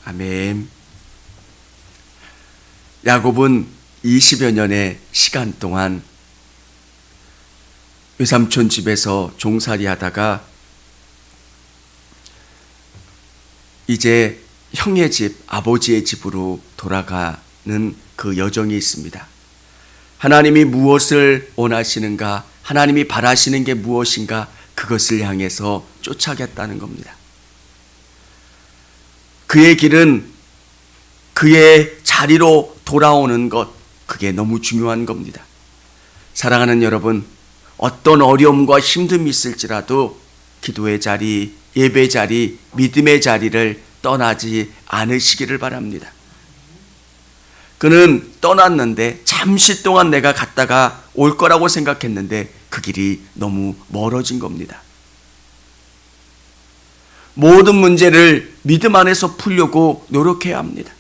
아멘. 야곱은 20여 년의 시간 동안 외삼촌 집에서 종살이 하다가 이제 형의 집, 아버지의 집으로 돌아가는 그 여정이 있습니다. 하나님이 무엇을 원하시는가, 하나님이 바라시는 게 무엇인가, 그것을 향해서 쫓아가겠다는 겁니다. 그의 길은 그의 자리로 돌아오는 것, 그게 너무 중요한 겁니다. 사랑하는 여러분, 어떤 어려움과 힘듦이 있을지라도 기도의 자리, 예배 자리, 믿음의 자리를 떠나지 않으시기를 바랍니다. 그는 떠났는데 잠시 동안 내가 갔다가 올 거라고 생각했는데 그 길이 너무 멀어진 겁니다. 모든 문제를 믿음 안에서 풀려고 노력해야 합니다.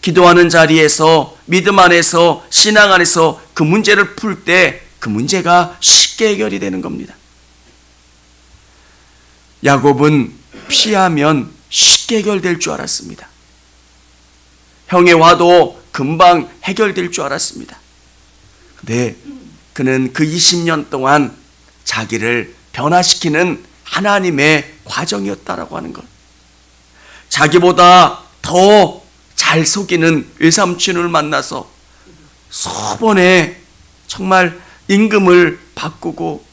기도하는 자리에서, 믿음 안에서, 신앙 안에서 그 문제를 풀 때 그 문제가 쉽게 해결이 되는 겁니다. 야곱은 피하면 쉽게 해결될 줄 알았습니다. 형의 화도 금방 해결될 줄 알았습니다. 근데 그는 그 20년 동안 자기를 변화시키는 하나님의 과정이었다라고 하는 것. 자기보다 더 잘 속이는 외삼촌을 만나서 수번에 정말 임금을 바꾸고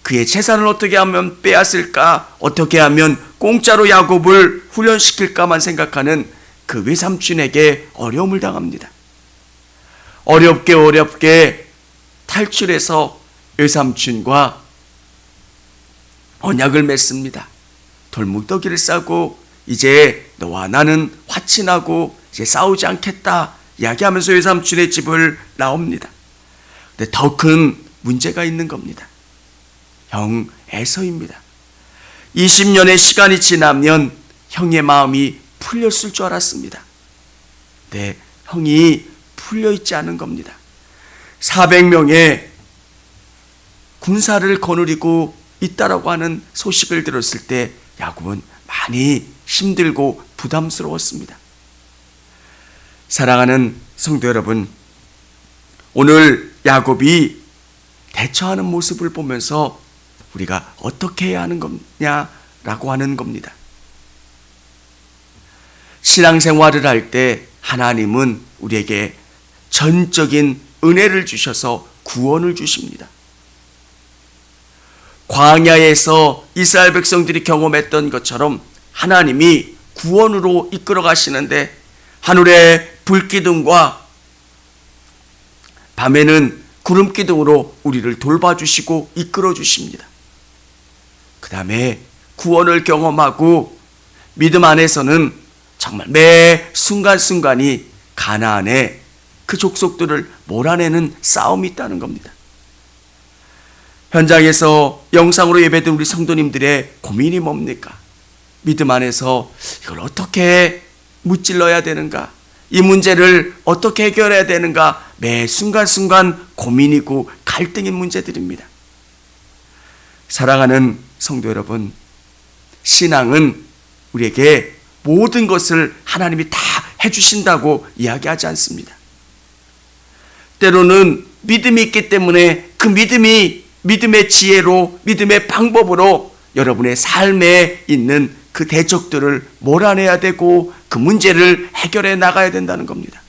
그의 재산을 어떻게 하면 빼앗을까, 어떻게 하면 공짜로 야곱을 훈련시킬까만 생각하는 그 외삼촌에게 어려움을 당합니다. 어렵게 탈출해서 외삼촌과 언약을 맺습니다. 돌무더기를 싸고 이제 너와 나는 화친하고 이제 싸우지 않겠다 이야기하면서 외삼촌의 집을 나옵니다. 근데 더 큰 문제가 있는 겁니다. 형 에서입니다. 20년의 시간이 지나면 형의 마음이 풀렸을 줄 알았습니다. 네, 형이 풀려있지 않은 겁니다. 400명의 군사를 거느리고 있다라고 하는 소식을 들었을 때 야곱은 많이 힘들고 부담스러웠습니다. 사랑하는 성도 여러분, 오늘 야곱이 대처하는 모습을 보면서 우리가 어떻게 해야 하는 거냐라고 하는 겁니다. 신앙생활을 할 때 하나님은 우리에게 전적인 은혜를 주셔서 구원을 주십니다. 광야에서 이스라엘 백성들이 경험했던 것처럼 하나님이 구원으로 이끌어 가시는데 하늘의 불기둥과 밤에는 구름기둥으로 우리를 돌봐주시고 이끌어 주십니다. 그 다음에 구원을 경험하고 믿음 안에서는 정말 매 순간순간이 가나안의 그 족속들을 몰아내는 싸움이 있다는 겁니다. 현장에서 영상으로 예배드린 우리 성도님들의 고민이 뭡니까? 믿음 안에서 이걸 어떻게 무찔러야 되는가? 이 문제를 어떻게 해결해야 되는가? 매 순간순간 고민이고 갈등인 문제들입니다. 사랑하는 성도 여러분, 신앙은 우리에게 모든 것을 하나님이 다 해주신다고 이야기하지 않습니다. 때로는 믿음이 있기 때문에 그 믿음이 믿음의 지혜로, 믿음의 방법으로 여러분의 삶에 있는 그 대적들을 몰아내야 되고 그 문제를 해결해 나가야 된다는 겁니다.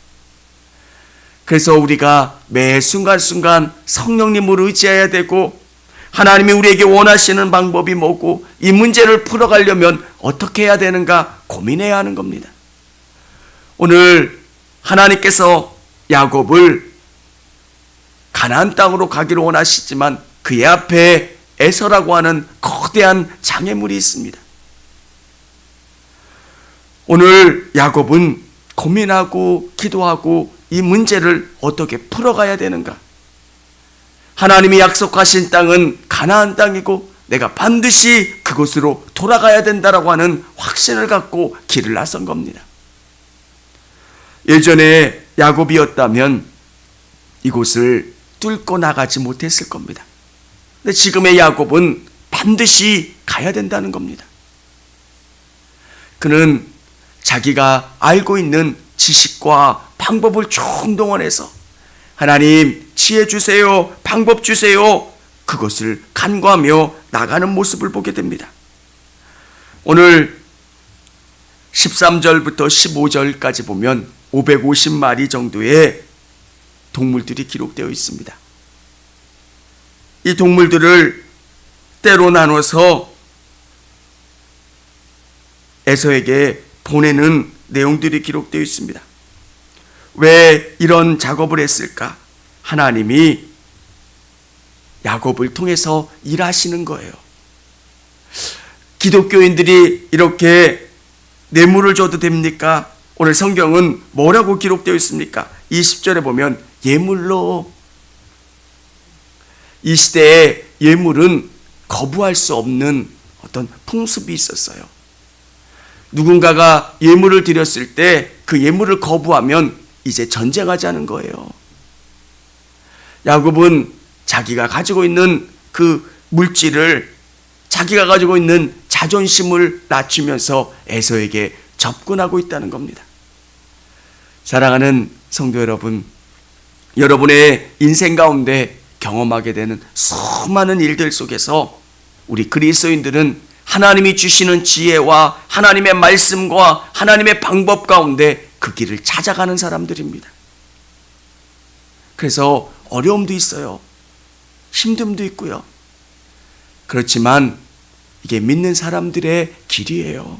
그래서 우리가 매 순간순간 성령님을 의지해야 되고 하나님이 우리에게 원하시는 방법이 뭐고 이 문제를 풀어가려면 어떻게 해야 되는가 고민해야 하는 겁니다. 오늘 하나님께서 야곱을 가나안 땅으로 가기를 원하시지만 그의 앞에 에서라고 하는 거대한 장애물이 있습니다. 오늘 야곱은 고민하고 기도하고 이 문제를 어떻게 풀어가야 되는가? 하나님이 약속하신 땅은 가나안 땅이고 내가 반드시 그곳으로 돌아가야 된다라고 하는 확신을 갖고 길을 나선 겁니다. 예전에 야곱이었다면 이곳을 뚫고 나가지 못했을 겁니다. 근데 지금의 야곱은 반드시 가야 된다는 겁니다. 그는 자기가 알고 있는 지식과 방법을 총동원해서 하나님 지혜 주세요, 방법 주세요, 그것을 간구하며 나가는 모습을 보게 됩니다. 오늘 13절부터 15절까지 보면 550마리 정도의 동물들이 기록되어 있습니다. 이 동물들을 때로 나눠서 에서에게 보내는 내용들이 기록되어 있습니다. 왜 이런 작업을 했을까? 하나님이 야곱을 통해서 일하시는 거예요. 기독교인들이 이렇게 뇌물을 줘도 됩니까? 오늘 성경은 뭐라고 기록되어 있습니까? 20절에 보면 예물로. 이 시대에 예물은 거부할 수 없는 어떤 풍습이 있었어요. 누군가가 예물을 드렸을 때 그 예물을 거부하면 이제 전쟁하자는 거예요. 야곱은 자기가 가지고 있는 그 물질을, 자기가 가지고 있는 자존심을 낮추면서 에서에게 접근하고 있다는 겁니다. 사랑하는 성도 여러분, 여러분의 인생 가운데 경험하게 되는 수많은 일들 속에서 우리 그리스도인들은 하나님이 주시는 지혜와 하나님의 말씀과 하나님의 방법 가운데 그 길을 찾아가는 사람들입니다. 그래서 어려움도 있어요. 힘듦도 있고요. 그렇지만 이게 믿는 사람들의 길이에요.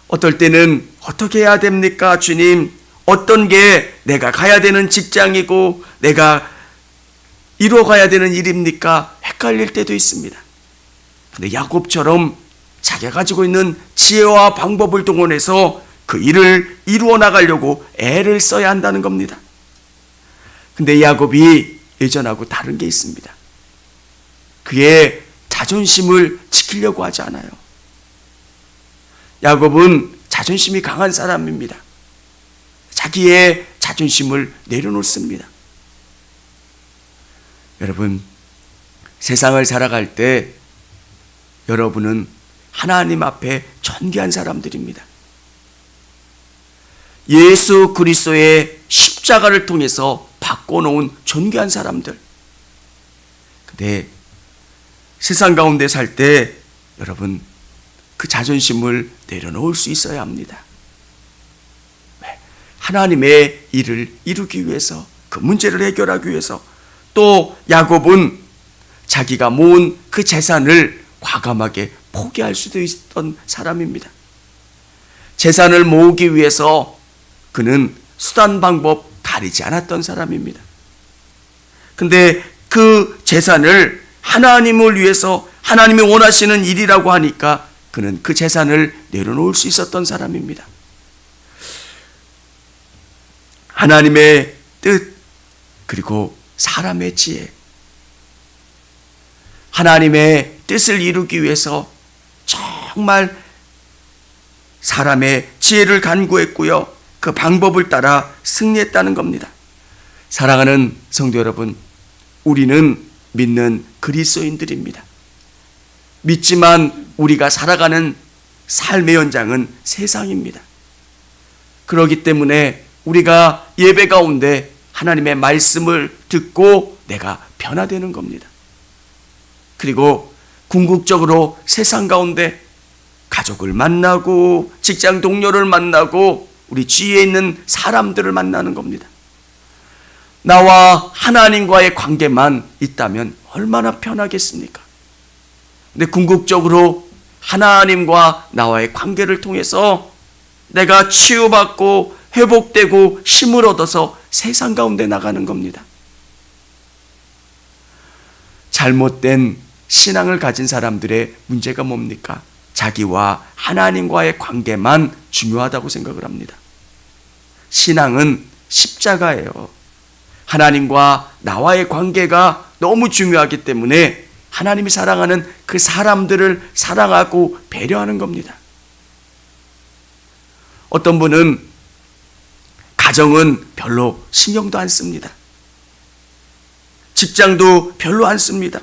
어떨 때는 어떻게 해야 됩니까, 주님? 어떤 게 내가 가야 되는 직장이고 내가 이루어가야 되는 일입니까? 헷갈릴 때도 있습니다. 근데 야곱처럼 자기가 가지고 있는 지혜와 방법을 동원해서 그 일을 이루어 나가려고 애를 써야 한다는 겁니다. 근데 야곱이 예전하고 다른 게 있습니다. 그의 자존심을 지키려고 하지 않아요. 야곱은 자존심이 강한 사람입니다. 자기의 자존심을 내려놓습니다. 여러분, 세상을 살아갈 때 여러분은 하나님 앞에 존귀한 사람들입니다. 예수 그리스도의 십자가를 통해서 바꿔놓은 존귀한 사람들. 근데 세상 가운데 살 때 여러분 그 자존심을 내려놓을 수 있어야 합니다. 하나님의 일을 이루기 위해서, 그 문제를 해결하기 위해서. 또 야곱은 자기가 모은 그 재산을 과감하게 포기할 수도 있던 사람입니다. 재산을 모으기 위해서 그는 수단 방법 가리지 않았던 사람입니다. 근데 그 재산을 하나님을 위해서, 하나님이 원하시는 일이라고 하니까 그는 그 재산을 내려놓을 수 있었던 사람입니다. 하나님의 뜻, 그리고 사람의 지혜. 하나님의 뜻을 이루기 위해서 정말 사람의 지혜를 간구했고요. 그 방법을 따라 승리했다는 겁니다. 사랑하는 성도 여러분, 우리는 믿는 그리스도인들입니다. 믿지만 우리가 살아가는 삶의 현장은 세상입니다. 그렇기 때문에 우리가 예배 가운데 하나님의 말씀을 듣고 내가 변화되는 겁니다. 그리고 궁극적으로 세상 가운데 가족을 만나고 직장 동료를 만나고 우리 주위에 있는 사람들을 만나는 겁니다. 나와 하나님과의 관계만 있다면 얼마나 편하겠습니까? 근데 궁극적으로 하나님과 나와의 관계를 통해서 내가 치유받고 회복되고 힘을 얻어서 세상 가운데 나가는 겁니다. 잘못된 신앙을 가진 사람들의 문제가 뭡니까? 자기와 하나님과의 관계만 중요하다고 생각을 합니다. 신앙은 십자가예요. 하나님과 나와의 관계가 너무 중요하기 때문에 하나님이 사랑하는 그 사람들을 사랑하고 배려하는 겁니다. 어떤 분은 가정은 별로 신경도 안 씁니다. 직장도 별로 안 씁니다.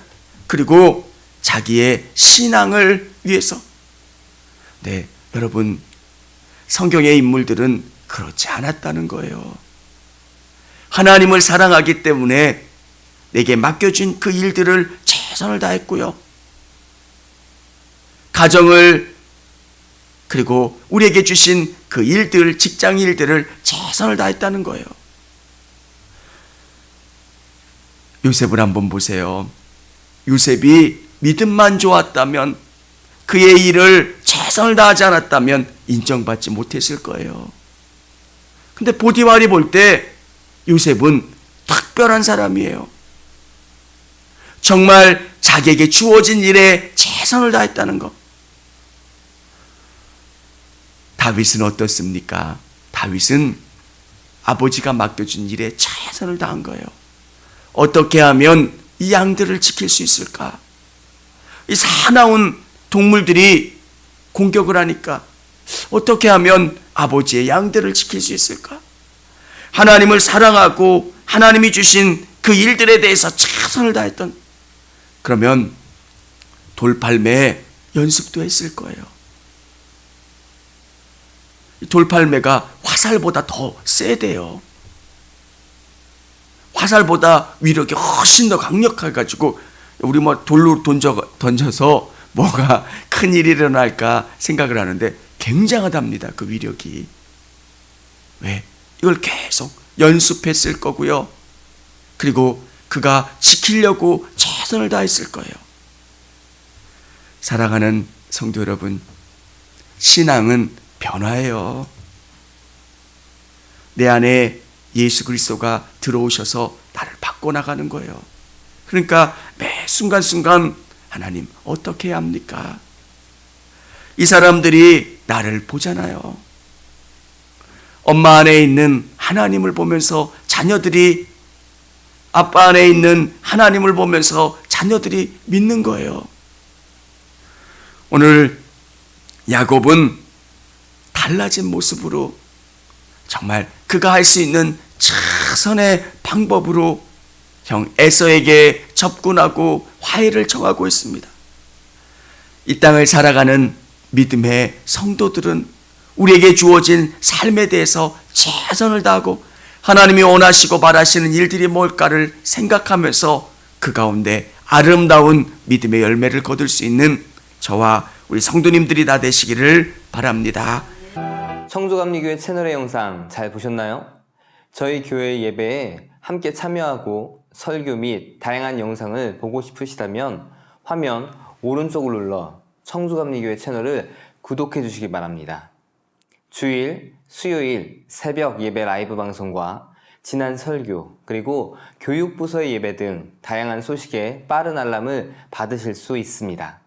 그리고 자기의 신앙을 위해서. 네, 여러분, 성경의 인물들은 그렇지 않았다는 거예요. 하나님을 사랑하기 때문에 내게 맡겨진 그 일들을 최선을 다했고요. 가정을, 그리고 우리에게 주신 그 일들, 직장 일들을 최선을 다했다는 거예요. 요셉을 한번 보세요. 요셉이 믿음만 좋았다면, 그의 일을 최선을 다하지 않았다면 인정받지 못했을 거예요. 근데 보디발이 볼 때 요셉은 특별한 사람이에요. 정말 자기에게 주어진 일에 최선을 다했다는 것. 다윗은 어떻습니까? 다윗은 아버지가 맡겨준 일에 최선을 다한 거예요. 어떻게 하면 이 양들을 지킬 수 있을까? 이 사나운 동물들이 공격을 하니까 어떻게 하면 아버지의 양들을 지킬 수 있을까? 하나님을 사랑하고 하나님이 주신 그 일들에 대해서 최선을 다했던, 그러면 돌팔매 연습도 했을 거예요. 돌팔매가 화살보다 더 세대요. 화살보다 위력이 훨씬 더 강력해가지고 우리 뭐 돌로 던져서 뭐가 큰일이 일어날까 생각을 하는데 굉장하답니다. 그 위력이. 왜? 이걸 계속 연습했을 거고요. 그리고 그가 지키려고 최선을 다했을 거예요. 사랑하는 성도 여러분, 신앙은 변화예요. 내 안에 예수 그리스도가 들어오셔서 나를 바꿔나가는 거예요. 그러니까 매 순간순간 하나님 어떻게 해야 합니까? 이 사람들이 나를 보잖아요. 엄마 안에 있는 하나님을 보면서 자녀들이, 아빠 안에 있는 하나님을 보면서 자녀들이 믿는 거예요. 오늘 야곱은 달라진 모습으로 정말 그가 할 수 있는 최선의 방법으로 형 에서에게 접근하고 화해를 청하고 있습니다. 이 땅을 살아가는 믿음의 성도들은 우리에게 주어진 삶에 대해서 최선을 다하고 하나님이 원하시고 바라시는 일들이 뭘까를 생각하면서 그 가운데 아름다운 믿음의 열매를 거둘 수 있는 저와 우리 성도님들이 다 되시기를 바랍니다. 청주감리교회 채널의 영상 잘 보셨나요? 저희 교회 예배에 함께 참여하고 설교 및 다양한 영상을 보고 싶으시다면 화면 오른쪽을 눌러 청주감리교회 채널을 구독해 주시기 바랍니다. 주일, 수요일 새벽 예배 라이브 방송과 지난 설교, 그리고 교육부서의 예배 등 다양한 소식에 빠른 알람을 받으실 수 있습니다.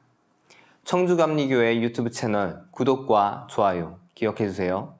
청주감리교회 유튜브 채널 구독과 좋아요 기억해 주세요.